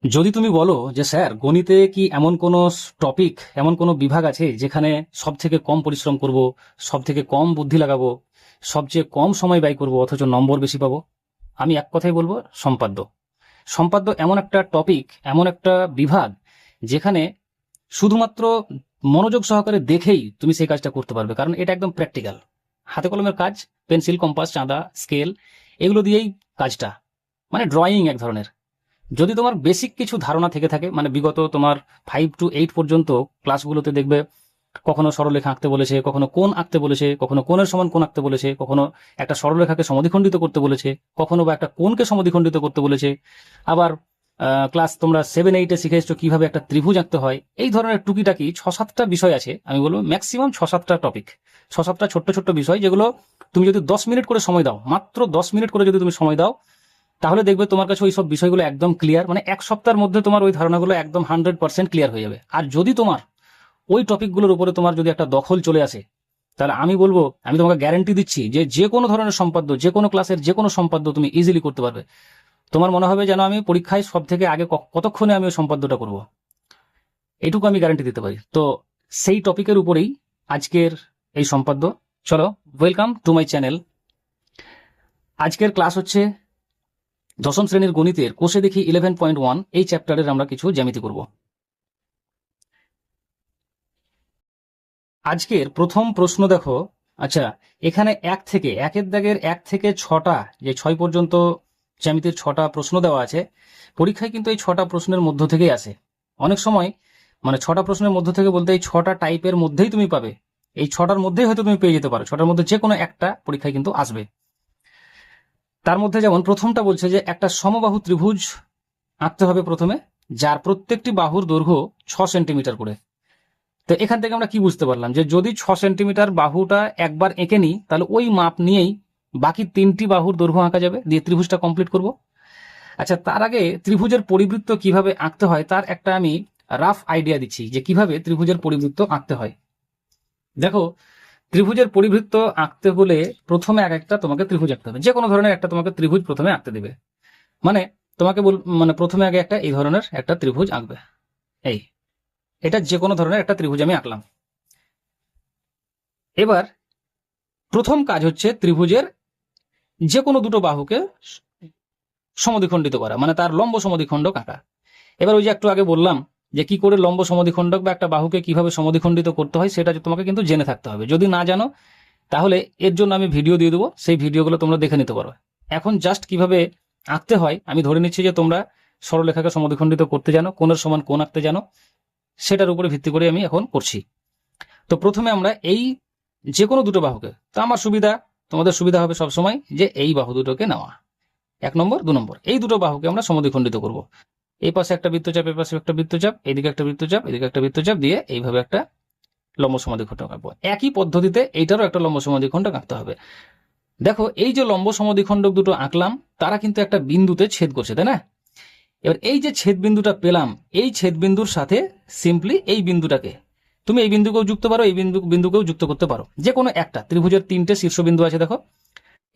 যদি তুমি বলো যে স্যার গণিতে কি এমন কোনো টপিক, এমন কোনো বিভাগ আছে যেখানে সব থেকে কম পরিশ্রম করব, সব থেকে কম বুদ্ধি লাগাবো, সবচেয়ে কম সময় ব্যয় করব অথচ নম্বর বেশি পাবো? আমি এক কথাই বলবো, সম্পাদ্য। সম্পাদ্য এমন একটা টপিক, এমন একটা বিভাগ যেখানে শুধুমাত্র মনোযোগ সহকারে দেখেই তুমি সেই কাজটা করতে পারবে, কারণ এটা একদম প্র্যাকটিক্যাল, হাতে কলমের কাজ। পেন্সিল, কম্পাস, চাঁদা, স্কেল, এগুলো দিয়েই কাজটা, মানে ড্রয়িং এক ধরনের। যদি তোমার বেসিক কিছু ধারণা থেকে থাকে, মানে বিগত তোমার 5 to 8 পর্যন্ত ক্লাসগুলোতে দেখবে কখনো সরলরেখা আঁকতে বলেছে, কখনো কোণ আঁকতে বলেছে, কখনো কোণের সমান কোণ আঁকতে বলেছে, কখনো একটা সরলরেখাকে সমদ্বিখণ্ডিত করতে বলেছে, কখনো বা একটা কোণকে সমদ্বিখণ্ডিত করতে বলেছে। আবার ক্লাস তোমরা 7-8-এ শিখে এসছো কিভাবে একটা ত্রিভুজ আঁকতে হয়। এই ধরনের টুকিটাকি 6-7টা বিষয় আছে, আমি বলবো ম্যাক্সিমাম 6-7টা টপিক, 6-7টা ছোট্ট ছোট্ট বিষয়, যেগুলো তুমি যদি 10 মিনিট করে সময় দাও, মাত্র 10 মিনিট করে যদি তুমি সময় দাও, তাহলে দেখবে তোমার কাছে ওই সব বিষয়গুলো একদম ক্লিয়ার। মানে এক সপ্তাহের মধ্যে তোমার ওই ধারণাগুলো একদম 100% ক্লিয়ার হয়ে যাবে। আর যদি তোমার ওই টপিকগুলোর উপরে তোমার যদি একটা দখল চলে আসে, তাহলে আমি বলবো, আমি তোমাকে গ্যারান্টি দিচ্ছি যে যে কোনো ধরনের সম্পাদ্য, যে কোনো ক্লাসের যে কোনো সম্পাদ্য তুমি ইজিলি করতে পারবে। তোমার মনে হবে যেন আমি পরীক্ষায় সব থেকে আগে কতক্ষণে আমি ওই সম্পাদ্যটা করব, এইটুকু আমি গ্যারান্টি দিতে পারি। তো সেই টপিকের উপরেই আজকের এই সম্পাদ্য। চলো, ওয়েলকাম টু মাই চ্যানেল। আজকের ক্লাস হচ্ছে দশম শ্রেণীর গণিতের কোষে দেখি 11.1, এই চ্যাপ্টারের আমরা কিছু জ্যামিতি করব। আজকের প্রথম প্রশ্ন দেখো। আচ্ছা, এখানে একের দাগের 1 থেকে 6টা, যে 6 পর্যন্ত জ্যামিতির 6টা প্রশ্ন দেওয়া আছে। পরীক্ষায় কিন্তু এই 6টা প্রশ্নের মধ্য থেকেই আসে। অনেক সময় মানে 6টা প্রশ্নের মধ্য থেকে বলতে এই 6টা টাইপের মধ্যেই তুমি পাবে, এই 6টার মধ্যেই হয়তো তুমি পেয়ে যেতে পারো, 6টার মধ্যে যে কোনো একটা পরীক্ষায় কিন্তু আসবে। তার মধ্যে যেমন প্রথমটা বলছে যে একটা সমবাহু ত্রিভুজ আঁকতে হবে প্রথমে, যার প্রত্যেকটি বাহুর দৈর্ঘ্য 6 সেন্টিমিটার করে। তো এখান থেকে আমরা কি বুঝতে পারলাম যে যদি 6 সেন্টিমিটার বাহুটা একবার এঁকে নিই, তাহলে ওই মাপ নিয়েই বাকি 3টি বাহুর দৈর্ঘ্য আঁকা যাবে, দিয়ে ত্রিভুজটা কমপ্লিট করব। আচ্ছা, তার আগে ত্রিভুজের পরিবৃত্ত কিভাবে আঁকতে হয় তার একটা আমি রাফ আইডিয়া দিচ্ছি, যে কিভাবে ত্রিভুজের পরিবৃত্ত আঁকতে হয়। দেখো, ত্রিভুজের পরিবৃত্ত আঁকতে হলে প্রথমে একটা তোমাকে ত্রিভুজ আঁকতে হবে, যে কোনো ধরনের একটা তোমাকে ত্রিভুজ প্রথমে আঁকতে দেবে। মানে তোমাকে মানে প্রথমে আগে একটা এই ধরনের একটা ত্রিভুজ আঁকবে। এই, এটা যে কোনো ধরনের একটা ত্রিভুজ আমি আঁকলাম। এবার প্রথম কাজ হচ্ছে ত্রিভুজের যে কোনো দুটো বাহুকে সমদ্বিখণ্ডিত করা, মানে তার লম্ব সমদ্বিখণ্ডক আঁকা। এবার ওই যে একটু আগে বললাম যে কি করে লম্ব সমদ্বিখণ্ডক বা একটা বাহুকে কিভাবে সমদ্বিখণ্ডিত করতে হয়, সেটা তোমাকে কিন্তু জেনে থাকতে হবে। যদি না জানো তাহলে এর জন্য আমি ভিডিও দিয়ে দেবো, সেই ভিডিওগুলো তোমরা দেখে নিতে পারো। এখন জাস্ট কিভাবে আঁকতে হয় আমি ধরে নিচ্ছি যে তোমরা সরলরেখাকে সমদ্বিখণ্ডিত করতে জানো, কোণের সমান কোণ আঁকতে জানো, সেটার উপরে ভিত্তি করে আমি এখন করছি। তো প্রথমে আমরা এই যে কোনো দুটো বাহুকে, তো আমার সুবিধা, তোমাদের সুবিধা হবে সবসময় যে এই বাহু দুটোকে নেওয়া, 1 নম্বর 2 নম্বর, এই দুটো বাহুকে আমরা সমদ্বিখণ্ডিত করব। এই পাশে একটা বৃত্তচাপ, এই পাশে একটা বৃত্তচাপ, এদিকে একটা বৃত্তচাপ, এদিকে একটা বৃত্তচাপ, দিয়ে এইভাবে একটা লম্ব সমদ্বিখণ্ডক আঁকবো। একই পদ্ধতিতে এইটারও একটা লম্ব সমদ্বিখণ্ডক আঁকতে হবে। দেখো, এই যে লম্ব সমদ্বিখণ্ডক দুটো আঁকলাম, তারা কিন্তু একটা বিন্দুতে ছেদ করছে, তাই না? এবার এই যে ছেদ বিন্দুটা পেলাম, এই ছেদ বিন্দুর সাথে সিম্পলি এই বিন্দুটাকে তুমি এই বিন্দুকেও যুক্ত পারো, এই বিন্দুকেও যুক্ত করতে পারো। যে কোনো একটা, ত্রিভুজের 3টে শীর্ষবিন্দু আছে, দেখো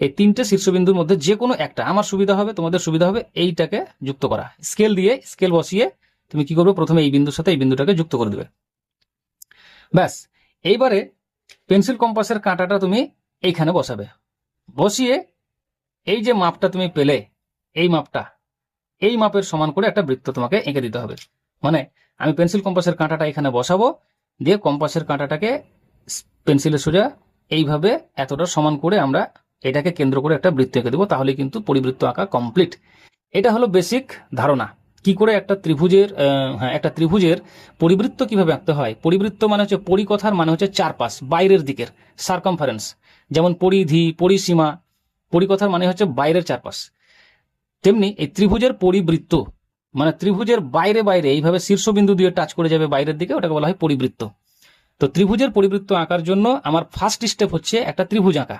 এই 3টে শীর্ষবিন্দুর মধ্যে যে কোনো একটা, আমার সুবিধা হবে তোমাদের সুবিধা হবে এইটাকে যুক্ত করা। স্কেল দিয়ে, স্কেল বসিয়ে তুমি কি করবে, প্রথমে এই বিন্দুর সাথে এই বিন্দুটাকে যুক্ত করে দেবে। ব্যাস, এইবারে পেন্সিল কম্পাসের কাঁটাটা তুমি এইখানে বসাবে, বসিয়ে এই যে মাপটা তুমি পেলে, এই মাপটা, এই মাপের সমান করে একটা বৃত্ত তোমাকে এঁকে দিতে হবে। মানে আমি পেন্সিল কম্পাসের কাঁটাটা এখানে বসাবো, দিয়ে কম্পাসের কাঁটাটাকে পেন্সিলের সোজা এইভাবে এতটা সমান করে আমরা এটাকে কেন্দ্র করে একটা বৃত্ত এঁকে দেবো, তাহলে কিন্তু পরিবৃত্ত আঁকা কমপ্লিট। এটা হলো বেসিক ধারণা, কি করে একটা ত্রিভুজের একটা ত্রিভুজের পরিবৃত্ত কিভাবে আঁকতে হয়। পরিবৃত্ত মানে হচ্ছে, পরিকথার মানে হচ্ছে চারপাশ, বাইরের দিকের, সার্কামফারেন্স। যেমন পরিধি, পরিসীমা, পরিকথার মানে হচ্ছে বাইরের চারপাশ। তেমনি এই ত্রিভুজের পরিবৃত্ত মানে ত্রিভুজের বাইরে বাইরে এইভাবে শীর্ষবিন্দু দিয়ে টাচ করে যাবে বাইরের দিকে, ওটাকে বলা হয় পরিবৃত্ত। তো ত্রিভুজের পরিবৃত্ত আঁকার জন্য আমার ফার্স্ট স্টেপ হচ্ছে একটা ত্রিভুজ আঁকা।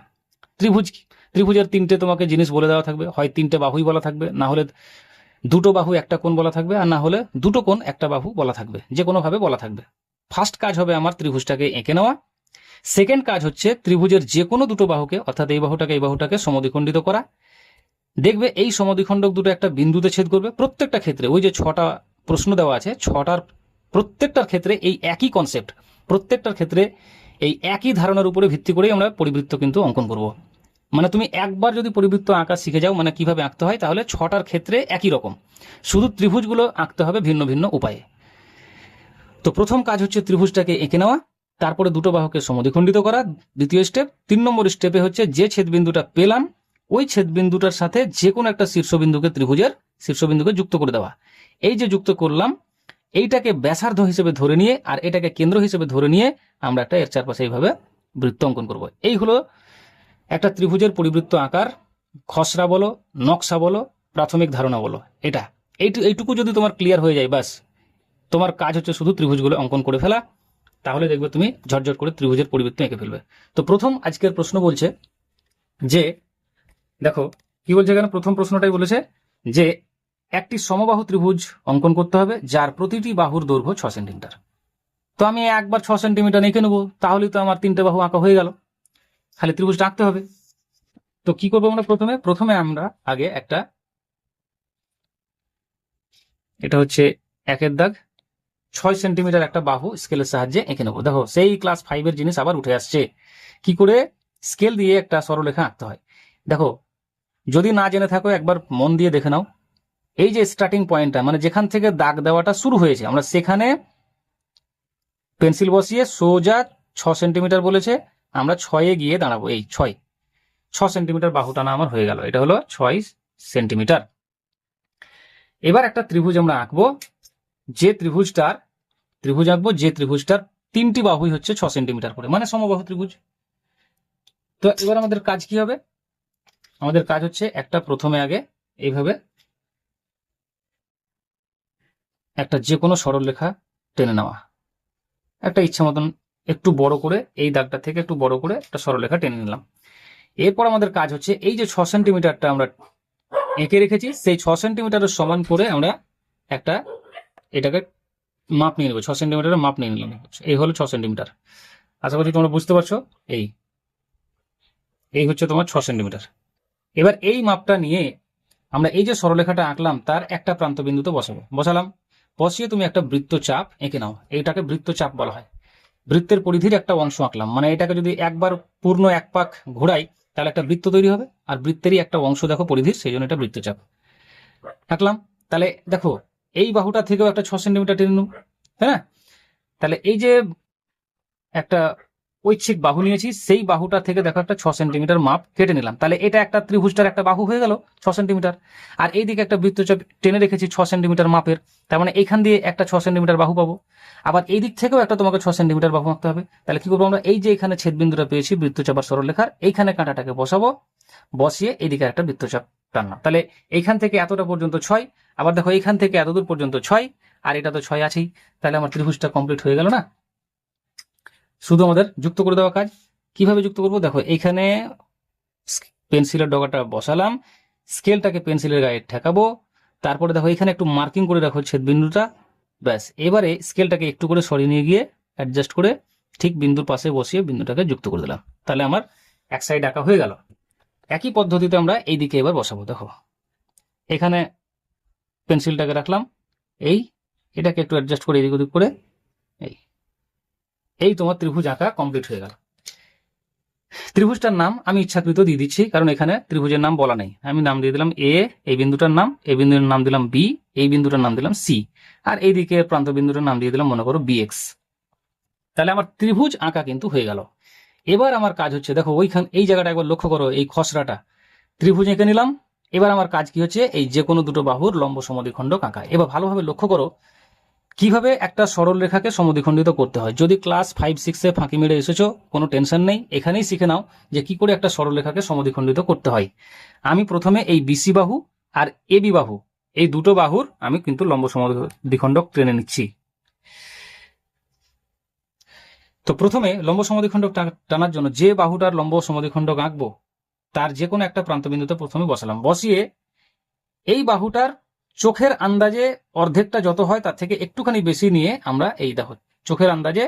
ত্রিভুজের 3টে তোমাকে জিনিস বলে দেওয়া থাকবে, হয় 3টে বাহুই বলা থাকবে, না হলে 2টো বাহু একটা কোণ বলা থাকবে, আর না হলে 2টো কোণ একটা বাহু বলা থাকবে, যে কোনো ভাবে বলা থাকবে। ফার্স্ট কাজ হবে আমার ত্রিভুজটাকে এঁকে নেওয়া। সেকেন্ড কাজ হচ্ছে ত্রিভুজের যে কোনো 2টো বাহুকে, অর্থাৎ এই বাহুটাকে এই বাহুটাকে সমদ্বিখণ্ডিত করা। দেখবে এই সমদ্বিখণ্ডক দুটো একটা বিন্দুতে ছেদ করবে। প্রত্যেকটা ক্ষেত্রে ওই যে 6টা প্রশ্ন দেওয়া আছে, 6টার প্রত্যেকটার ক্ষেত্রে এই একই কনসেপ্ট, প্রত্যেকটার ক্ষেত্রে এই একই ধারণার উপরে ভিত্তি করেই আমরা পরিবৃত্ত কিন্তু অঙ্কন করব। মানে তুমি একবার যদি পরিবৃত্ত আঁকা শিখে যাও, মানে কিভাবে আঁকতে হয়, তাহলে 6টার ক্ষেত্রে একই রকম, শুধু ত্রিভুজগুলো আঁকতে হবে ভিন্ন ভিন্ন উপায়ে। তো প্রথম কাজ হচ্ছে ত্রিভুজটাকে এঁকে নেওয়া, তারপরে দুটো বাহুকে সমদ্বিখণ্ডিত করা, দ্বিতীয় স্টেপ। 3 নম্বর স্টেপে হচ্ছে যে ছেদবিন্দুটা পেলাম ওই ছেদবিন্দুটার সাথে যে কোনো একটা শীর্ষবিন্দুকে, ত্রিভুজের শীর্ষবিন্দুকে যুক্ত করে দেওয়া। এই যে যুক্ত করলাম, এইটাকে ব্যাসার্ধ হিসেবে ধরে নিয়ে আর এটাকে কেন্দ্র হিসেবে ধরে নিয়ে আমরা একটা এর চারপাশে এইভাবে বৃত্ত অঙ্কন করব। এই হলো একটা ত্রিভুজের পরিবৃত্ত আকার, খসড়া বলো, নকশা বলো, প্রাথমিক ধারণা বলো। এইটুকু যদি তোমার ক্লিয়ার হয়ে যায়, বাস তোমার কাজ হচ্ছে শুধু ত্রিভুজগুলো অঙ্কন করে ফেলা, তাহলে দেখবে তুমি ঝটঝট করে ত্রিভুজের পরিবৃত্ত এঁকে ফেলবে। তো প্রথম আজকের প্রশ্ন বলছে যে, দেখো কি বলছে এখানে, প্রথম প্রশ্নটাই বলেছে যে একটি সমবাহু ত্রিভুজ অঙ্কন করতে হবে যার প্রতিটি বাহুর দৈর্ঘ্য 6 সেন্টিমিটার। তো আমি একবার 6 সেন্টিমিটার এঁকে নেবো, তাহলে তো আমার 3টে বাহু আঁকা হয়ে গেল, খালি ত্রিভুজটা আঁকতে হবে। তো কি করবো আমরা, প্রথমে আমরা আগে একটা, এটা হচ্ছে 1-এর দাগ, 6 সেন্টিমিটার একটা বাহু স্কেলের সাহায্যে এঁকে নেবো। দেখো সেই ক্লাস 5-এর জিনিস আবার উঠে আসছে, কি করে স্কেল দিয়ে একটা সরলরেখা আঁকতে হয়। দেখো যদি না জেনে থাকো একবার মন দিয়ে দেখে নাও, এই যে স্টার্টিং পয়েন্টটা, মানে যেখান থেকে দাগ দেওয়াটা শুরু হয়েছে, আমরা সেখানে পেন্সিল বসিয়ে সোজা 6 সেন্টিমিটার বলেছে, আমরা 6-এ গিয়ে দাঁড়াবো। এই 6 সেন্টিমিটার বাহু টানা আমার হয়ে গেল, এটা হলো 6 সেন্টিমিটার। এবার একটা ত্রিভুজ আমরা আঁকবো, যে ত্রিভুজ আঁকবো যে ত্রিভুজটার 3টি বাহুই হচ্ছে 6 সেন্টিমিটার করে, মানে সমবাহু ত্রিভুজ। তো এবার আমাদের কাজ কি হবে, আমাদের কাজ হচ্ছে একটা প্রথমে আগে এইভাবে একটা যে কোনো সরলরেখা টেনে নেওয়া, একটা ইচ্ছা মতন একটু বড় করে, এই দাগটা থেকে একটু বড় করে একটা সরলরেখা টেনে নিলাম। এরপর আমাদের কাজ হচ্ছে এই যে 6 সেন্টিমিটারটা আমরা এঁকে রেখেছি, সেই 6 সেন্টিমিটারের সমান করে আমরা একটা এটাকে মাপ নিয়ে নেবো, 6 সেন্টিমিটারের মাপ নিয়ে নিলাম। এই হলো 6 সেন্টিমিটার, আশা করছি তোমরা বুঝতে পারছো। এই হচ্ছে তোমার 6 সেন্টিমিটার। এবার এই মাপটা নিয়ে আমরা এই যে সরলরেখাটা আঁকলাম তার একটা প্রান্ত বিন্দুতে বসালাম, বসিয়ে তুমি একটা বৃত্তচাপ এঁকে নাও, এইটাকে বৃত্তচাপ বলা হয়। বৃত্তের পরিধির একটা অংশ আঁকলাম, মানে এটাকে যদি একবার পূর্ণ এক পাক ঘোরাই তাহলে একটা বৃত্ত তৈরি হবে, আর বৃত্তেরই একটা অংশ দেখো পরিধির, সেই জন্য এটা বৃত্তচাপ আঁকলাম। তাহলে দেখো এই বাহুটা থেকেও একটা 6 সেন্টিমিটার টেনে নেব, তাই না? তাহলে এই যে একটা ঐচ্ছিক বাহু নিয়েছি, সেই বাহুটা থেকে দেখো একটা 6 সেন্টিমিটার মাপ কেটে নিলাম, তাহলে এটা একটা ত্রিভুজটার একটা বাহু হয়ে গেল 6 সেন্টিমিটার। আর এইদিকে একটা বৃত্তচাপ টেনে রেখেছি 6 সেন্টিমিটার মাপের, তার মানে এইখান দিয়ে একটা 6 সেন্টিমিটার বাহু পাবো। আবার এই দিক থেকেও একটা তোমাকে 6 সেন্টিমিটার বাহু আঁকতে হবে। তাহলে কি করবো আমরা, এই যে এখানে ছেদবিন্দুটা পেয়েছি বৃত্তচাপ আর সরলরেখার, এইখানে কাঁটাটাকে বসাবো, বসিয়ে এইদিকে একটা বৃত্তচাপ টানলাম। তাহলে এইখান থেকে এতটা পর্যন্ত 6, আবার দেখো এইখান থেকে এতদূর পর্যন্ত 6, আর এটা তো 6 আছেই, তাহলে আমার ত্রিভুজটা কমপ্লিট হয়ে গেল না? শুধু আমাদের যুক্ত করে দেওয়া কাজ। কিভাবে যুক্ত করব, দেখো এইখানে পেন্সিলের ডগাটা বসালাম, স্কেলটাকে পেন্সিলের গায়ে ঠেকাবো, তারপরে দেখো এখানে একটু মার্কিং করে রাখো ছেদবিন্দুটা, ব্যাস এবারে স্কেলটাকে একটু করে সরিয়ে নিয়ে গিয়ে অ্যাডজাস্ট করে ঠিক বিন্দুর পাশে বসিয়ে বিন্দুটাকে যুক্ত করে দিলাম, তাহলে আমার এক সাইড আঁকা হয়ে গেল। একই পদ্ধতিতে আমরা এই দিকে এবার বসাবো। দেখো এখানে পেন্সিলটাকে রাখলাম, এটাকে একটু অ্যাডজাস্ট করে এদিক ওদিক করে এই তোমার ত্রিভুজ আঁকা কমপ্লিট হয়ে গেল। ত্রিভুজটার নাম আমি ইচ্ছাকৃত দিয়ে দিচ্ছি, কারণ এখানে ত্রিভুজের নাম বলা নেই। আমি নাম দিয়ে দিলাম এ, এই বিন্দুটার নাম, এই বিন্দুর নাম দিলাম বি, এই বিন্দুটার নাম দিলাম সি, আর এইদিকে প্রান্ত বিন্দুটার নাম দিয়ে দিলাম মনে করো বিএক্স। তাহলে আমার ত্রিভুজ আঁকা কিন্তু হয়ে গেল। এবার আমার কাজ হচ্ছে, দেখো এই জায়গাটা একবার লক্ষ্য করো, এই খসড়াটা ত্রিভুজ এঁকে নিলাম। এবার আমার কাজ কি হচ্ছে, এই যে কোনো দুটো বাহুর লম্ব সমদ্বিখণ্ডক আঁকা। এবার ভালোভাবে লক্ষ্য করো কিভাবে একটা সরল রেখাকে সমদ্বিখণ্ডিত করতে হয়। যদি ক্লাস 5-6-এ ফাঁকি মেরে এসেছো, কোনো টেনশন নেই, এখানেই শিখে নাও যে কি করে একটা সরল রেখাকে সমদ্বিখণ্ডিত করতে হয়। আমি প্রথমে এই বিসি বাহু আর এবি বাহু, এই দুটো বাহুর আমি কিন্তু লম্ব সমদ্বিখণ্ডক টেনে নিচ্ছি। তো প্রথমে লম্ব সমদ্বিখণ্ডক টানার জন্য যে বাহুটার লম্ব সমদ্বিখণ্ডক আঁকবো তার যে কোনো একটা প্রান্তবিন্দুতে প্রথমে বসালাম, বসিয়ে এই বাহুটার চোখের আন্দাজে অর্ধেকটা যত হয় তার থেকে একটুখানি বেশি নিয়ে আমরা এই দেখো চোখের আন্দাজে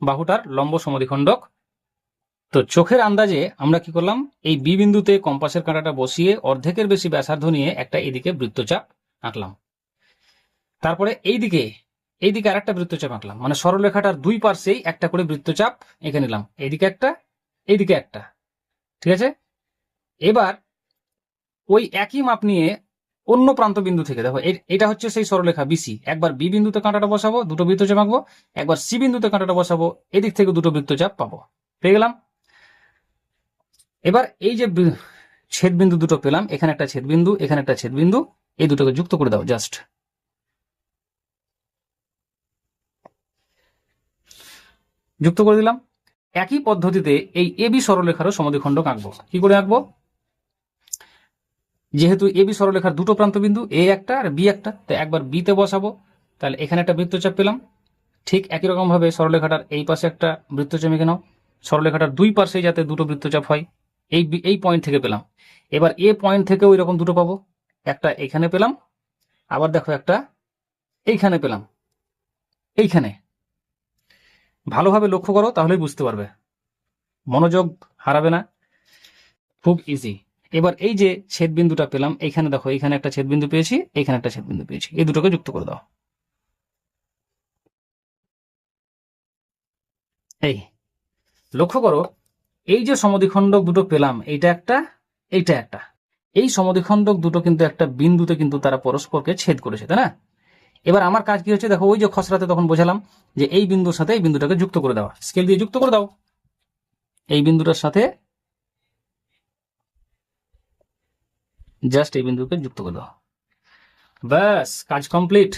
বাহুটার লম্ব সমদ্বিখণ্ডক তো চোখের আন্দাজে আমরা কি করলাম, এই বি বিন্দুতে কম্পাসের কাঁটাটা বসিয়ে অর্ধেকের বেশি ব্যাসার্ধ নিয়ে একটা এদিকে বৃত্তচাপ আঁকলাম। তারপরে এইদিকে আর একটা বৃত্তচাপ আঁকলাম, মানে সরলরেখাটার দুই পার্শ্বেই একটা করে বৃত্তচাপ এঁকে নিলাম, এইদিকে একটা এইদিকে একটা। ঠিক আছে, এবার ওই একই মাপ নিয়ে অন্য প্রান্ত বিন্দু থেকে, দেখো এটা হচ্ছে সেই সরলরেখা বিসি, একবার বি বিন্দুতে কাঁটাটা বসাবো, দুটো বৃত্তচাপ আঁকবো, একবার সি বিন্দুতে কাঁটাটা বসাবো, এদিক থেকে দুটো বৃত্তচাপ পাবো, পেয়ে গেলাম। এবার এই যে ছেদ বিন্দু দুটো পেলাম, এখানে একটা ছেদ বিন্দু, এখানে একটা ছেদ বিন্দু, এই দুটোকে যুক্ত করে দাও, জাস্ট যুক্ত করে দিলাম। একই পদ্ধতিতে এই এবি সরলরেখারও সমদ্বিখণ্ডক আঁকবো। কি করে আঁকবো, যেহেতু এবি সরলরেখার দুটো প্রান্ত বিন্দু, এ একটা আর বি একটা, তো একবার বিতে বসাবো, তাহলে এখানে একটা বৃত্তচাপ পেলাম। ঠিক একই রকম ভাবে সরলরেখাটার এই পাশে একটা বৃত্তচাপ এঁকে নাও, সরলরেখাটার দুই পাশে যাতে দুটো বৃত্তচাপ হয়, এই পয়েন্ট থেকে পেলাম। এবার এ পয়েন্ট থেকেও এরকম দুটো পাবো, একটা এখানে পেলাম, আবার দেখো একটা এইখানে পেলাম, এইখানে। ভালোভাবে লক্ষ্য করো, তাহলেই বুঝতে পারবে, মনোযোগ হারাবে না, খুব ইজি। এবার এই যে ছেদ বিন্দুটা পেলাম, এইখানে দেখো, এইখানে একটা ছেদ বিন্দু পেয়েছি, এইখানে একটা ছেদ বিন্দু পেয়েছি, এই দুটোকে যুক্ত করে দাও। এই লক্ষ্য করো, এই যে সমদ্বিখণ্ডক দুটো পেলাম, এইটা একটা এইটা একটা, এই সমদ্বিখণ্ডক দুটো কিন্তু একটা বিন্দুতে কিন্তু তারা পরস্পরকে ছেদ করেছে, তাই না? এবার আমার কাজ কি হচ্ছে, দেখো ওই যে খসড়াতে তখন বোঝালাম যে এই বিন্দুর সাথে এই বিন্দুটাকে যুক্ত করে দেওয়া, স্কেল দিয়ে যুক্ত করে দাও, এই বিন্দুটার সাথে জাস্ট এই বিন্দুকে যুক্ত করে দাও, ব্যাস কাজ কমপ্লিট।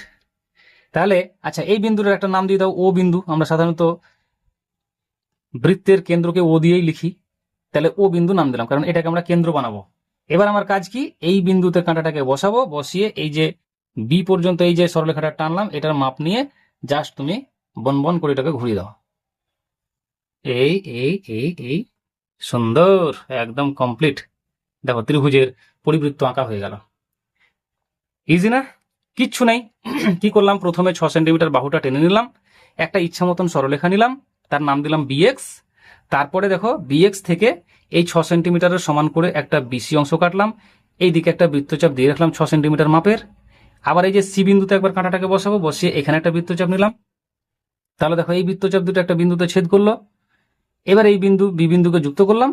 তাহলে আচ্ছা, এই বিন্দুটার একটা নাম দিয়ে দাও ও বিন্দু, আমরা সাধারণত বৃত্তের কেন্দ্রকে ও দিয়েই লিখি, তাহলে ও বিন্দু নাম দিলাম, কারণ এটাকে আমরা কেন্দ্র বানাবো। এবার আমার কাজ কি, এই বিন্দুতে কাঁটাটাকে বসাবো, বসিয়ে এই যে বি পর্যন্ত এই যে সরলরেখাটা টানলাম, এটার মাপ নিয়ে জাস্ট তুমি বন বন করে এটাকে ঘুরিয়ে দাও, এই এই এই এই, সুন্দর, একদম কমপ্লিট। দেখো ত্রিভুজের পরিবৃত্ত আঁকা হয়ে গেল, ইজি না? কিচ্ছু নেই। কি করলাম, প্রথমে 6 সেন্টিমিটার বাহুটা টেনে নিলাম, একটা ইচ্ছা মতন সরলরেখা নিলাম, তার নাম দিলাম বিএক্স। তারপরে দেখো বিএক্স থেকে এই 6 সেন্টিমিটারের সমান করে একটা বিসি অংশ কাটলাম, এই দিকে একটা বৃত্তচাপ দিয়ে রাখলাম 6 সেন্টিমিটার মাপের। আবার এই যে সি বিন্দুতে একবার কাঁটাটাকে বসাবো, বসিয়ে এখানে একটা বৃত্তচাপ নিলাম, তাহলে দেখো এই বৃত্তচাপ দুটো একটা বিন্দুতে ছেদ করলো। এবার এই বিন্দু বি বিন্দুকে যুক্ত করলাম।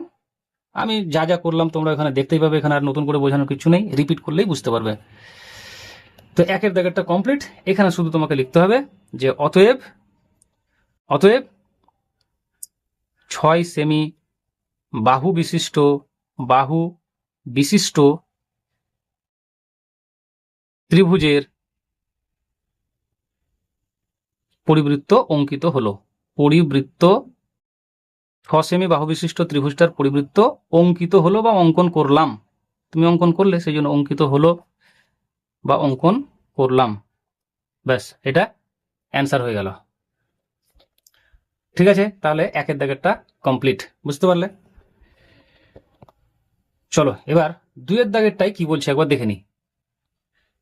আমি যা যা করলাম তোমরা এখানে দেখতেই পাবে, এখানে আর নতুন করে বোঝানোর কিছু নেই, রিপিট করলেই বুঝতে পারবে। তো একের দাগেরটা কমপ্লিট। এখানে শুধু তোমাকে লিখতে হবে যে অতএব অতএব 6 সেমি বাহু বিশিষ্ট ত্রিভুজের পরিবৃত্ত অঙ্কিত হলো। পরিবৃত্ত 6 সেমি বাহু বিশিষ্ট ত্রিভুজটার পরিবৃত্ত অঙ্কিত হলো বা অঙ্কন করলাম, তুমি অঙ্কন করলে, সেই জন্য অঙ্কিত হলো বা অঙ্কন করলাম, ব্যাস এটা অ্যান্সার হয়ে গেল। ঠিক আছে, তাহলে একের দাগেরটা কমপ্লিট, বুঝতে পারলে? চলো এবার দুইয়ের দাগেরটাই কি বলছে একবার দেখে নি।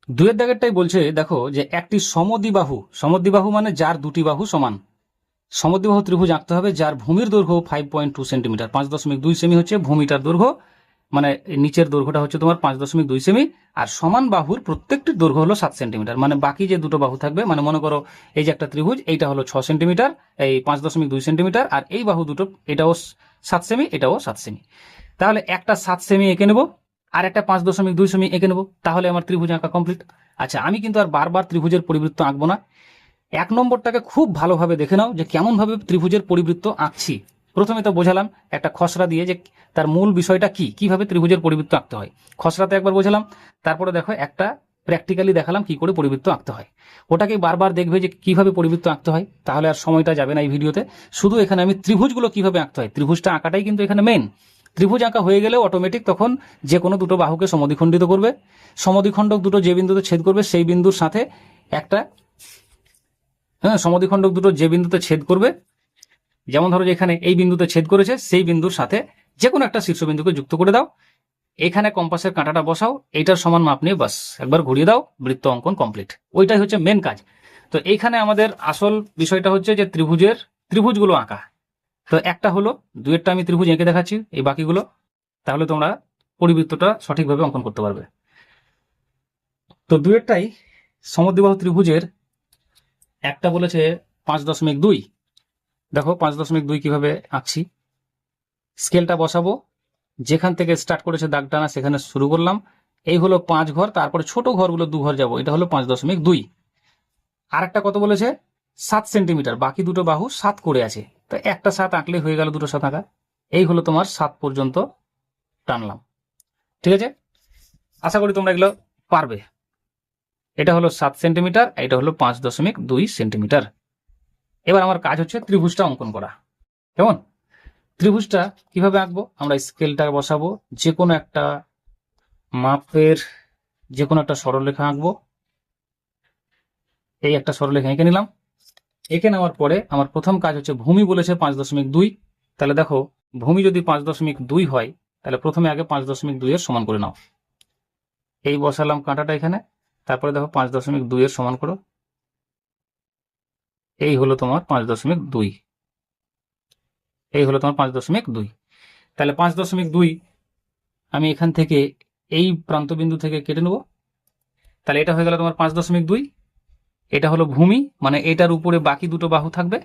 দুইয়ের দাগেরটাই বলছে, দেখো যে একটি সমদ্বিবাহু মানে যার দুটি বাহু সমান, সমদ্বিবাহু ত্রিভুজ আঁকতে হবে যার ভূমির দৈর্ঘ্য 5.2 সেন্টিমিটার, 5.2 সেমি হচ্ছে ভূমিটার দৈর্ঘ্য, মানে নিচের দৈর্ঘ্যটা হচ্ছে তোমার 5.2 সেমি, আর সমান বাহুর প্রত্যেকটির দৈর্ঘ্য হলো 7 সেন্টিমিটার, মানে বাকি যে দুটো বাহু থাকবে, মানে মনে করো এই যে একটা ত্রিভুজ, এইটা হলো 6 সেন্টিমিটার, এই 5.2 সেন্টিমিটার, আর এই বাহু দুটো এটাও 7 সেমি, এটাও 7 সেমি, তাহলে একটা 7 সেমি এঁকে নেবো আর একটা 5.2 সেমি এঁকে নেবো, তাহলে আমার ত্রিভুজ আঁকা কমপ্লিট। আচ্ছা, আমি কিন্তু আর বারবার ত্রিভুজের পরিবৃত্ত আঁকবো না, 1 নম্বরটাকে খুব ভালোভাবে দেখে নাও যে কেমন ভাবে ত্রিভুজের পরিবৃত্ত আঁকছি। প্রথমে তো বোঝালাম একটা খসড়া দিয়ে যে তার মূল বিষয়টা কি, কিভাবে ত্রিভুজের পরিবৃত্ত আঁকতে হয়, খসড়াতে একবার বোঝালাম, তারপরে দেখো একটা প্র্যাকটিক্যালি দেখালাম কি করে পরিবৃত্ত আঁকতে হয়, ওটাকে বারবার দেখবে যে কিভাবে পরিবৃত্ত আঁকতে হয়, তাহলে আর সময়টা যাবে না এই ভিডিওতে। শুধু এখানে আমি ত্রিভুজগুলো কিভাবে আঁকতে হয়, ত্রিভুজটা আঁকাটাই কিন্তু এখানে মেন। ত্রিভুজ আঁকা হয়ে গেলে অটোমেটিক তখন যে কোনো দুটো বাহুকে সমদ্বিখণ্ডিত করবে, সমদ্বিখণ্ডক দুটো যে বিন্দুতে ছেদ করবে সেই বিন্দুর সাথে একটা, হ্যাঁ, সমদ্বিখণ্ডক দুটো যে বিন্দুতে ছেদ করবে, যেমন ধরো এখানে এই বিন্দুতে ছেদ করেছে, সেই বিন্দুর সাথে যে কোনো একটা শীর্ষবিন্দুকে যুক্ত করে দাও, এখানে কম্পাসের কাঁটাটা বসাও, এইটার সমান মাপ নিয়ে বাস একবার ঘুরিয়ে দাও, বৃত্ত অঙ্কন কমপ্লিট। ওইটাই হচ্ছে মেন কাজ। তো এইখানে আমাদের আসল বিষয়টা হচ্ছে যে ত্রিভুজগুলো আঁকা, তো একটা হলো, দুয়েরটা আমি ত্রিভুজ এঁকে দেখাচ্ছি, এই বাকিগুলো, তাহলে তোমরা পরিবৃত্তটা সঠিকভাবে অঙ্কন করতে পারবে। তো দুয়েরটাই সমদ্বিবাহু ত্রিভুজের, একটা বলেছে 5.2। দেখো 5.2 কিভাবে আঁকছি। স্কেলটা বসাবো, যেখান থেকে স্টার্ট করেছে দাগ টানা সেখানে শুরু করলাম। এই হলো 5 ঘর, তারপরে ছোট ঘরগুলো 2 ঘর যাবো, এটা হলো 5.2। আর একটা কত বলেছে 7 সেন্টিমিটার, বাকি দুটো বাহু 7 করে আছে, তো একটা 7 আঁকলে হয়ে গেল, দুটো 7 আঁকা। এই হলো তোমার 7 পর্যন্ত টানলাম। ঠিক আছে, আশা করি তোমরা এগুলো পারবে। এটা হলো 7 সেন্টিমিটার, এটা হলো 5.2 সেন্টিমিটার। এবার আমার কাজ হচ্ছে ত্রিভুজটা অঙ্কন করা। কেমন? ত্রিভুজটা কিভাবে আঁকবো? আমরা স্কেলটা বসাবো, যে কোনো একটা মাপের যে কোনো একটা সরলরেখা আঁকবো। এই একটা সরলরেখা এঁকে নিলাম। এঁকে নেওয়ার পরে আমার প্রথম কাজ হচ্ছে, ভূমি বলেছে 5.2, তাহলে দেখো ভূমি যদি 5.2 হয়, তাহলে প্রথমে আগে 5.2 এর সমান করে নাও। এই বসালাম কাঁটাটা এখানে, তারপরে দেখো 5.2 এর সমান করো। এই হলো তোমার 5.2, এই হলো তোমার 5.2। তাহলে 5.2 আমি এখান থেকে এই প্রান্তবিন্দু থেকে কেটে নেব। তাহলে এটা হয়ে গেল তোমার 5.2। এটা হলো ভূমি, মানে এটার উপরে বাকি দুটো বাহু থাকবে।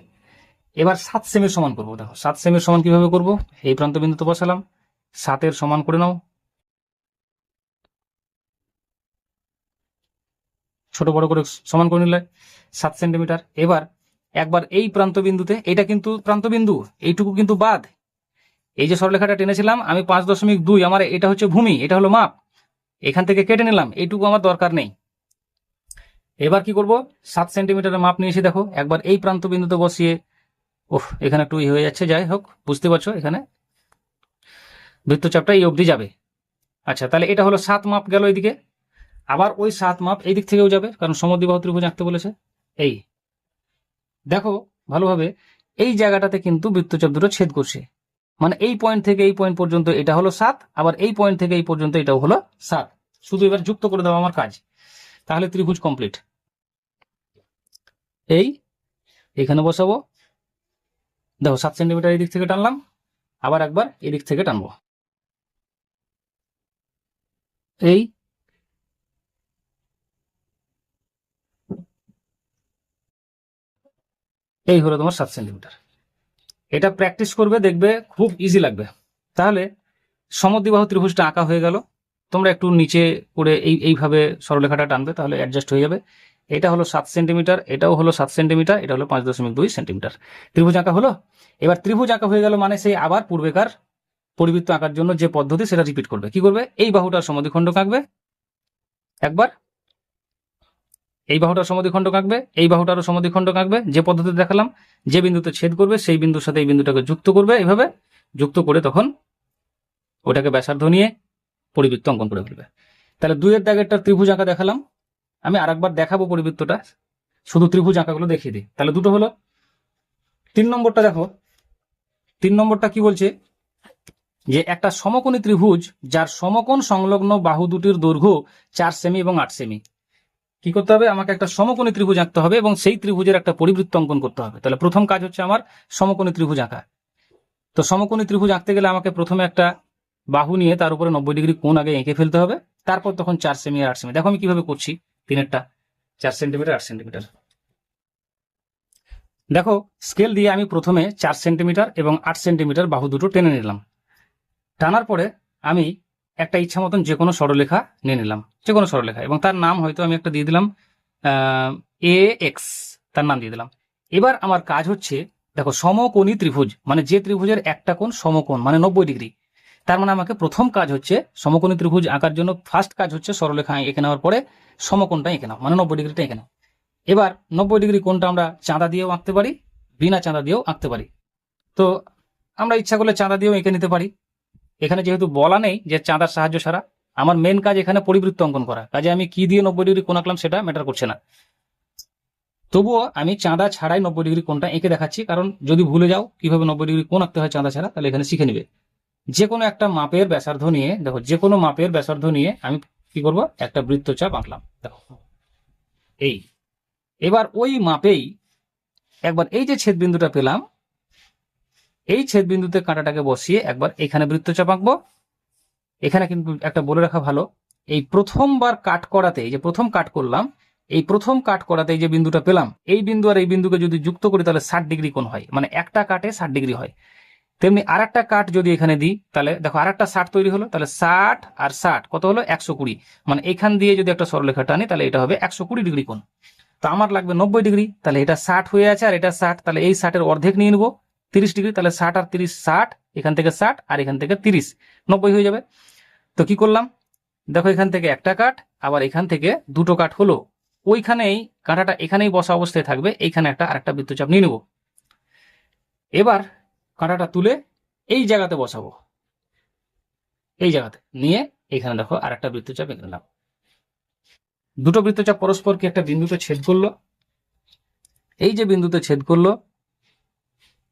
এবার 7 সেমের সমান করবো। দেখো 7 সেমের সমান কিভাবে করব, এই প্রান্তবিন্দুতে বসালাম, 7 সমান করে নাও, ছোট বড় করে সমান করে নিলে 7 সেন্টিমিটার। এবার একবার এই প্রান্তবিন্দুতে, এটা কিন্তু প্রান্তবিন্দু, এইটুকু কিন্তু বাদ। এই যে সরলরেখাটা টেনেছিলাম আমি 5.2, আমার এটা হচ্ছে ভূমি, এটা হলো মাপ, এখান থেকে কেটে নিলাম, এইটুকু আমার দরকার নেই। এবার কি করব, 7 সেন্টিমিটারের মাপ নিয়েছি, দেখো একবার এই প্রান্তবিন্দুতে বসিয়ে, এখানে একটু হয়ে যাচ্ছে, যাই হোক বুঝতে পারছো, এখানে বৃত্তচাপটা এই অবধি যাবে। আচ্ছা, তাহলে এটা হলো 7 মাপ গেল এদিকে। আবার ওই 7 মাপ এই দিক থেকেও যাবে, কারণ সমদ্বিবাহু ত্রিভুজ আঁকতে বলেছে। এই দেখো ভালোভাবে, এই জায়গাটাতে কিন্তু বৃত্তচাপ দুটো ছেদ করছে, মানে এই পয়েন্ট থেকে এই পয়েন্ট পর্যন্ত এটা হলো 7, আবার এই পয়েন্ট থেকে এই পর্যন্ত এটাও হলো 7। শুধু এবার যুক্ত করে দেওয়া আমার কাজ, তাহলে ত্রিভুজ কমপ্লিট। এই এখানে বসাবো, দেখো 7 সেন্টিমিটার এই দিক থেকে টানলাম, আবার একবার এই দিক থেকে টানবো। এই এই হলো তোমার 7 সেন্টিমিটার। এটা প্র্যাকটিস করবে, দেখবে খুব ইজি লাগবে। তাহলে সমদ্বিবাহু ত্রিভুজটা আঁকা হয়ে গেল। তোমরা একটু নিচে করে এইভাবে সরলরেখাটা টানবে, তাহলে অ্যাডজাস্ট হয়ে যাবে। এটা হলো 7 সেন্টিমিটার, এটাও হলো 7 সেন্টিমিটার, এটা হলো 5.2 সেন্টিমিটার। ত্রিভুজ আঁকা হলো। এবার ত্রিভুজ আঁকা হয়ে গেল মানে সেই আবার পূর্বেকার পরিবৃত্ত আঁকার জন্য যে পদ্ধতি সেটা রিপিট করবে। কি করবে, এই বাহুটার সমদ্বিখণ্ডক আঁকবে একবার, এই বাহুটার সমদ্বিখণ্ডক আঁকবে, এই বাহুটারও সমদ্বিখণ্ডক আঁকবে, যে পদ্ধতি দেখালাম। যে বিন্দুতে ছেদ করবে সেই বিন্দুর সাথে এই বিন্দুটাকে যুক্ত করবে, এভাবে যুক্ত করে তখন ওটাকে ব্যাসার্ধ নিয়ে পরিবৃত্ত অঙ্কন করে ফেলবে। তাহলে 2 দাগেরটা ত্রিভুজ আঁকা দেখালাম, আমি আরেকবার দেখাবো পরিবৃত্তটা, শুধু ত্রিভুজ আঁকাগুলো দেখিয়ে দিই। তাহলে দুটো হলো। 3 নম্বরটা দেখো, 3 নম্বরটা কি বলছে, যে একটা সমকোণী ত্রিভুজ যার সমকোণ সংলগ্ন বাহু দুটির দৈর্ঘ্য 4 সেমি এবং 8 সেমি। কি করতে হবে, আমাকে একটা সমকোণী ত্রিভুজ আঁকতে হবে এবং সেই ত্রিভুজের একটা পরিবৃত্ত অঙ্কন করতে হবে। তাহলে প্রথম কাজ হচ্ছে আমার সমকোণী ত্রিভুজ আঁকা। তো সমকোণী ত্রিভুজ আঁকতে গেলে আমাকে প্রথমে একটা বাহু নিয়ে তার উপরে 90 ডিগ্রি কোণ আগে এঁকে ফেলতে হবে, তারপর তখন 4 সেমি আর 8 সেমি। দেখো আমি কিভাবে করছি, তিনেরটা 4 সেন্টিমিটার 8 সেন্টিমিটার। দেখো স্কেল দিয়ে আমি প্রথমে 4 সেন্টিমিটার এবং 8 সেন্টিমিটার বাহু দুটো টেনে নিলাম। টানার পরে আমি একটা ইচ্ছা মতন যে কোনো সরলরেখা নিয়ে নিলাম, যে কোনো সরলরেখা, এবং তার নাম হয়তো আমি একটা দিয়ে দিলাম এ এক্স, তার নাম দিয়ে দিলাম। এবার আমার কাজ হচ্ছে, দেখো সমকোণী ত্রিভুজ মানে যে ত্রিভুজের একটা কোণ সমকোণ মানে 90 ডিগ্রি। তার মানে আমাকে প্রথম কাজ হচ্ছে সমকোণী ত্রিভুজ আঁকার জন্য ফার্স্ট কাজ হচ্ছে সরলরেখা এঁকে নেওয়ার পরে সমকোণটা এঁকে নাও, মানে 90 ডিগ্রিটা এঁকে নাও। এবার 90 ডিগ্রি কোণটা আমরা চাঁদা দিয়েও আঁকতে পারি, বিনা চাঁদা দিয়েও আঁকতে পারি। তো আমরা ইচ্ছা করলে চাঁদা দিয়েও এঁকে নিতে পারি। এখানে যেহেতু বলা নেই যে চাঁদার সাহায্য ছাড়া, আমার মেন কাজ এখানে পরিবৃত্ত অঙ্কন করা, কাজে আমি কি দিয়ে 90 ডিগ্রি কোণ আঁকলাম সেটা ম্যাটার করছে না। তবুও আমি চাঁদা ছাড়াই 90 ডিগ্রি কোণটা এঁকে দেখাচ্ছি, কারণ যদি ভুলে যাও কিভাবে 90 ডিগ্রি কোণ আঁকতে হয় চাঁদা ছাড়া, তাহলে এখানে শিখে নিবে। যে কোনো একটা মাপের ব্যাসার্ধ নিয়ে, দেখো যে কোনো মাপের ব্যাসার্ধ নিয়ে আমি কি করব, একটা বৃত্তচাপ আঁকলাম। দেখো এই, এবার ওই মাপেই একবার এই যে ছেদ বিন্দুটা পেলাম, এই ছেদ বিন্দুতে কাঁটাটাকে বসিয়ে একবার এখানে বৃত্তচাপ আঁকবো। এখানে কিন্তু একটা বলে রাখা ভালো, এই প্রথমবার কাট করাতে, এই যে প্রথম কাট করলাম, এই প্রথম কাট করাতে এই যে বিন্দুটা পেলাম, এই বিন্দু আর এই বিন্দুকে যদি যুক্ত করি তাহলে 60 ডিগ্রি কোণ হয়, মানে একটা কাটে 60 ডিগ্রি হয়। তেমনি আর একটা কাট যদি এখানে দিই তাহলে দেখো আর একটা 60 তৈরি হলো, তাহলে 60 আর 60 কত হলো 120, মানে এখান দিয়ে যদি একটা সরলরেখা টানি তাহলে এটা হবে 120 ডিগ্রি কোণ। তো আমার লাগবে 90 ডিগ্রি, তাহলে এটা 60 হয়ে আছে আর এটা 60, তাহলে এই 60-এর অর্ধেক নিয়ে নেবো 30 ডিগ্রি, তাহলে 60 আর 30 60, এখান থেকে 60 আর এখান থেকে 30, 90 হয়ে যাবে। তো কি করলাম দেখো, এখান থেকে একটা কাট, আবার এখান থেকে দুটো কাট হলো, ওইখানেই কাঁটাটা এখানেই বসা অবস্থায় থাকবে, এইখানে একটা আরেকটা বৃত্তচাপ নিয়ে নেব। এবার কাঁটাটা তুলে এই জায়গাতে বসাবো, এই জায়গাতে নিয়ে এখানে দেখো আরেকটা বৃত্তচাপ এঁকে নিলাম। দুটো বৃত্তচাপ পরস্পরকে একটা বিন্দুতে ছেদ করলো, এই যে বিন্দুতে ছেদ করলো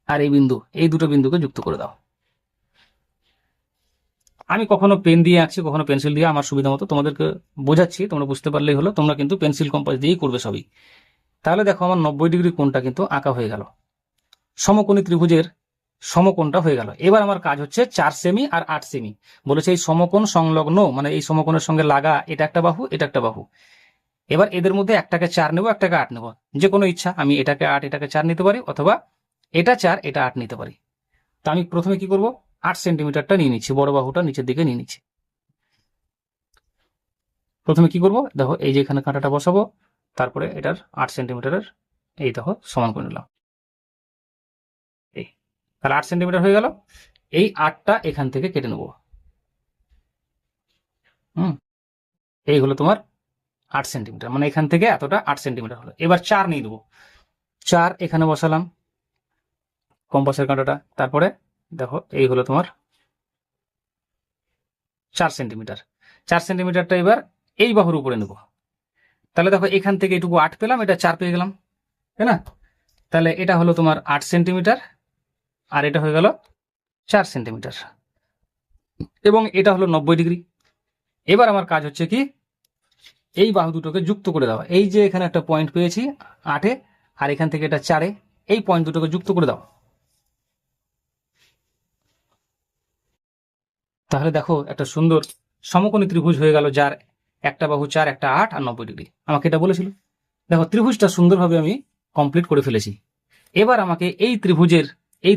আর এই বিন্দু, এই দুটো বিন্দুকে যুক্ত করে দাও। আমি কখনো পেন দিয়ে আঁকছি, কখনো পেন্সিল দিয়ে, আমার সুবিধা মতো তোমাদেরকে বোঝাচ্ছি, তোমরা বুঝতে পারলেই হলো। তোমরা কিন্তু পেন্সিল কম্পাস দিয়েই করবে সবই। তাহলে দেখো আমার 90 ডিগ্রি কোণটা কিন্তু আঁকা হয়ে গেল, সমকোণী ত্রিভুজের সমকোণটা হয়ে গেল। এবার আমার কাজ হচ্ছে 4 সেমি আর 8 সেমি বলেছে এই সমকোণ সংলগ্ন, মানে এই সমকোণের সঙ্গে লাগা, এটা একটা বাহু এটা একটা বাহু। এবার এদের মধ্যে একটাকে 4 নেবো, একটাকে 8 নেবো, যে কোনো ইচ্ছা, আমি এটাকে 8 এটাকে 4 নিতে পারি, অথবা এটা 4 এটা 8 নিতে পারি। তো আমি প্রথমে কি করব, 8 সেন্টিমিটারটা নিয়ে নিচ্ছি, বড় বাহুটা নিচের দিকে নিয়ে নিচ্ছি। প্রথমে কি করব দেখো, এই যে এখানে কাঁটাটা বসাবো, তারপরে এটার 8 সেন্টিমিটারের এই দেখো সমান করে নিলাম, এই তাহলে 8 সেন্টিমিটার হয়ে গেল। এই 8টা এখান থেকে কেটে নেব। এই হলো তোমার 8 সেন্টিমিটার, মানে এখান থেকে এতটা 8 সেন্টিমিটার হলো। এবার 4 নিয়ে দেবো, 4 এখানে বসালাম কম্পাসের কাঁটাটা, তারপরে দেখো এই হলো তোমার 4 সেন্টিমিটার। 4 সেন্টিমিটারটা এবার এই বাহুর উপরে নেব। তাহলে দেখো এখান থেকে এটুকু 8 পেলাম, এটা 4 পেয়ে গেলাম, তাই না? তাহলে এটা হলো তোমার 8 সেন্টিমিটার আর এটা হয়ে গেল 4 সেন্টিমিটার, এবং এটা হলো 90 ডিগ্রি। এবার আমার কাজ হচ্ছে কি, এই বাহু দুটোকে যুক্ত করে দেওয়া। এই যে এখানে একটা পয়েন্ট পেয়েছি 8-এ, আর এখান থেকে এটা 4-এ, এই পয়েন্ট দুটোকে যুক্ত করে দাও। তাহলে দেখো একটা সুন্দর সমকোণী ত্রিভুজ হয়ে গেল, যার একটা বাহু 4, একটা 8 আর 90 ডিগ্রি। আমাকে এটা বলেছিল। দেখো ত্রিভুজটা সুন্দরভাবে আমি কমপ্লিট করে ফেলেছি। এবার আমাকে এই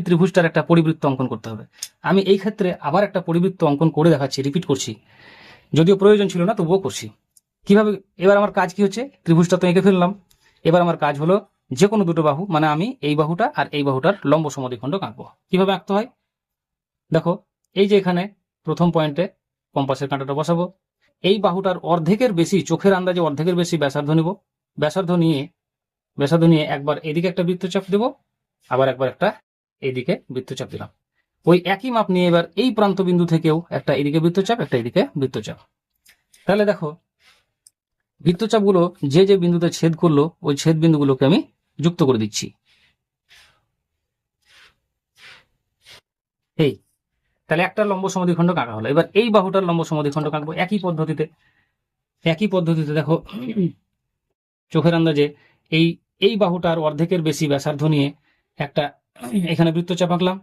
ত্রিভুজটার একটা পরিবৃত্ত অঙ্কন করতে হবে। আমি এই ক্ষেত্রে আবার একটা পরিবৃত্ত অঙ্কন করে দেখাচ্ছি, রিপিট করছি, যদিও প্রয়োজন ছিল না তবুও করছি। কিভাবে, এবার আমার কাজ কি হচ্ছে, ত্রিভুজটা তো এঁকে ফেললাম, এবার আমার কাজ হলো যে কোনো দুটো বাহু, মানে আমি এই বাহুটা আর এই বাহুটার লম্ব সমদ্বিখণ্ড আঁকবো। কিভাবে আঁকতে হয় দেখো, এই যে এখানে প্রথম পয়েন্টে কম্পাসের কাঁটাটা বসাবো, এই বাহুটার অর্ধেকের বেশি, চোখের আন্দাজে অর্ধেকের বেশি ব্যাসার্ধ নিব। ব্যাসার্ধ নিয়ে একবার এদিকে একটা বৃত্তচাপ দেবো, আবার একবার একটা এইদিকে বৃত্তচাপ দিলাম। ওই একই মাপ নিয়ে এবার এই প্রান্ত বিন্দু থেকেও একটা এদিকে বৃত্তচাপ, একটা এদিকে বৃত্তচাপ। তাহলে দেখো বৃত্তচাপগুলো যে যে বিন্দুতে ছেদ করলো, ওই ছেদ বিন্দুগুলোকে আমি যুক্ত করে দিচ্ছি। এই তাহলে একটা লম্ব সমদ্বিখণ্ড আঁকা হলো। এবার এই বাহুটার লম্ব সমদ্বিখণ্ড আঁকবো একই পদ্ধতিতে। দেখো চোখের আন্দাজে এই এই বাহুটার অর্ধেকের বেশি ব্যাসার্ধ নিয়ে একটা এখানে বৃত্তচাপ আঁকলাম।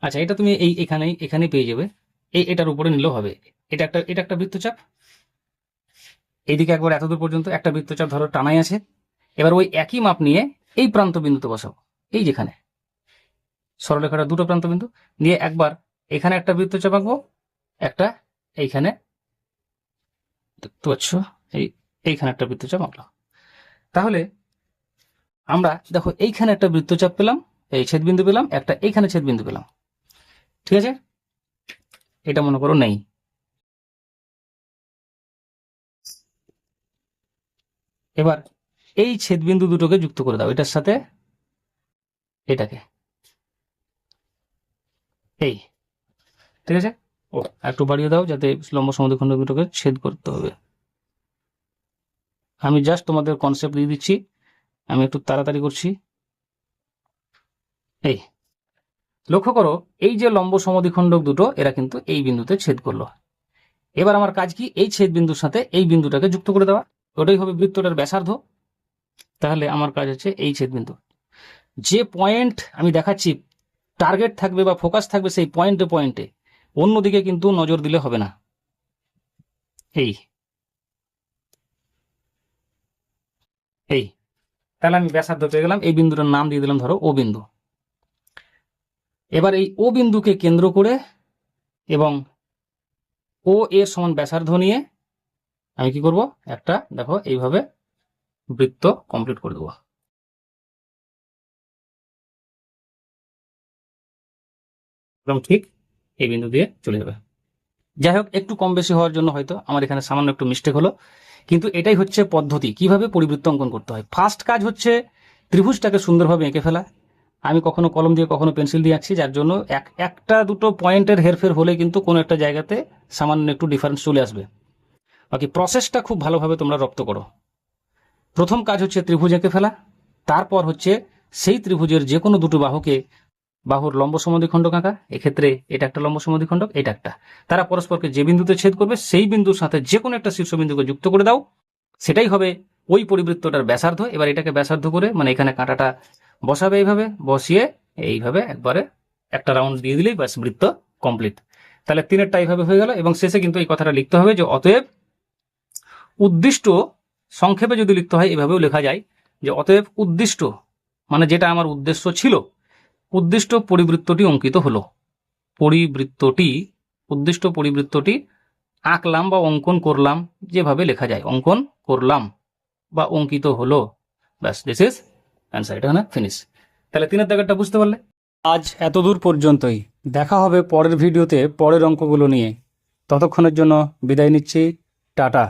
আচ্ছা, এটা তুমি এখানেই পেয়ে যাবে, এটার উপরে নিলেও হবে। এটা একটা বৃত্তচাপ, এইদিকে একবার এতদূর পর্যন্ত একটা বৃত্তচাপ ধরো টানাই আছে। এবার ওই একই মাপ নিয়ে এই প্রান্ত বিন্দুতে বসাবো, এই যেখানে সরলরেখাটা দুটো প্রান্ত বিন্দু দিয়ে একবার এখানে একটা বৃত্তচাপ আঁকবো, একটা এইখানে দেখতে পাচ্ছ, এইখানে একটা বৃত্তচাপ আঁকলাম। তাহলে আমরা দেখো এইখানে একটা বৃত্তচাপ পেলাম, এই ছেদবিন্দু পেলাম, একটা এইখানে ছেদবিন্দু পেলাম, ঠিক আছে? এটা মনে করো নেই। এবার এই ছেদবিন্দু দুটোকে যুক্ত করে দাও, এটার সাথে এটাকে, এই, ঠিক আছে? ও একটু বাড়িয়ে দাও, যাতে লম্ব সমদ্বিখণ্ড দুটোকে ছেদ করতে হবে। আমি জাস্ট তোমাদের কনসেপ্ট দিয়ে দিচ্ছি, আমি একটু তাড়াতাড়ি করছি। এই লক্ষ্য করো, এই যে লম্ব সমদ্বিখণ্ডক দুটো, এরা কিন্তু এই বিন্দুতে ছেদ করলো। এবার আমার কাজ কি, এই ছেদ বিন্দুর সাথে এই বিন্দুটাকে যুক্ত করে দেওয়া, ওটাই হবে বৃত্তটার ব্যাসার্ধ। তাহলে আমার কাজ হচ্ছে এই ছেদ বিন্দু, যে পয়েন্ট আমি দেখাচ্ছি টার্গেট থাকবে বা ফোকাস থাকবে সেই পয়েন্টে পয়েন্টে, অন্যদিকে কিন্তু নজর দিলে হবে না। এই এই তাহলে আমি ব্যাসার্ধ পেয়ে গেলাম, এই বিন্দুটার নাম দিয়ে দিলাম ধরো ও বিন্দু। এবার এই ও বিন্দুকে কেন্দ্র করে এবং ও এর সমান ব্যাসার্ধ নিয়ে আমি কি করব, একটা দেখো এইভাবে বৃত্ত কমপ্লিট করে দেবো। একদম ঠিক এই বিন্দু দিয়ে চলে যাবে। যাই হোক, একটু কম বেশি হওয়ার জন্য হয়তো আমার এখানে সামান্য একটু মিস্টেক হলো, কিন্তু এটাই হচ্ছে পদ্ধতি কিভাবে পরিবৃত্ত অঙ্কন করতে হয়। ফার্স্ট কাজ হচ্ছে ত্রিভুজটাকে সুন্দরভাবে এঁকে ফেলা। আমি কখনো কলম দিয়ে কখনো পেন্সিল দিয়ে আঁকছি, যার জন্য একটা দুটো পয়েন্টের হেরফের হলে কিন্তু কোনো একটা জায়গাতে সামান্য একটু ডিফারেন্স চলে আসবে। বাকি প্রসেসটা খুব ভালোভাবে তোমরা রপ্ত করো। প্রথম কাজ হচ্ছে ত্রিভুজ এঁকে ফেলা, তারপর হচ্ছে সেই ত্রিভুজের যে কোনো দুটো বাহুর লম্ব সমদ্বিখণ্ডক আঁকা। এক্ষেত্রে এটা একটা লম্ব সমদ্বিখণ্ডক, এটা একটা। তারা পরস্পরকে যে বিন্দুতে ছেদ করবে সেই বিন্দুর সাথে যে কোনো একটা শীর্ষবিন্দুকে যুক্ত করে দাও, সেটাই হবে ওই পরিবৃত্তটার ব্যাসার্ধ। এবার এটাকে ব্যাসার্ধ করে মানে এখানে কাঁটাটা বসাবে, এইভাবে বসিয়ে এইভাবে একবারে একটা রাউন্ড দিয়ে দিলেই ব্যাস বৃত্ত কমপ্লিট। তাহলে তিনেরটা এইভাবে হয়ে গেল। এবং শেষে কিন্তু এই কথাটা লিখতে হবে যে অতএব উদ্দিষ্ট, সংক্ষেপে যদি লিখতে হয় এভাবেও লেখা যায় যে অতএব উদ্দিষ্ট মানে যেটা আমার উদ্দেশ্য ছিল, উদ্দিষ্ট পরিবৃত্তটি অঙ্কিত হলো। উদ্দিষ্ট পরিবৃত্তটি আঁকলাম বা অঙ্কন করলাম, যেভাবে লেখা যায় অঙ্কন করলাম বা অঙ্কিত হলো, ব্যাস দিস ইজ অ্যান্সার। এটা না ফিনিশ। তাহলে তিনের দাগেরটা বুঝতে পারলে। আজ এতদূর পর্যন্তই, দেখা হবে পরের ভিডিওতে পরের অঙ্কগুলো নিয়ে। ততক্ষণের জন্য বিদায় নিচ্ছি, টাটা।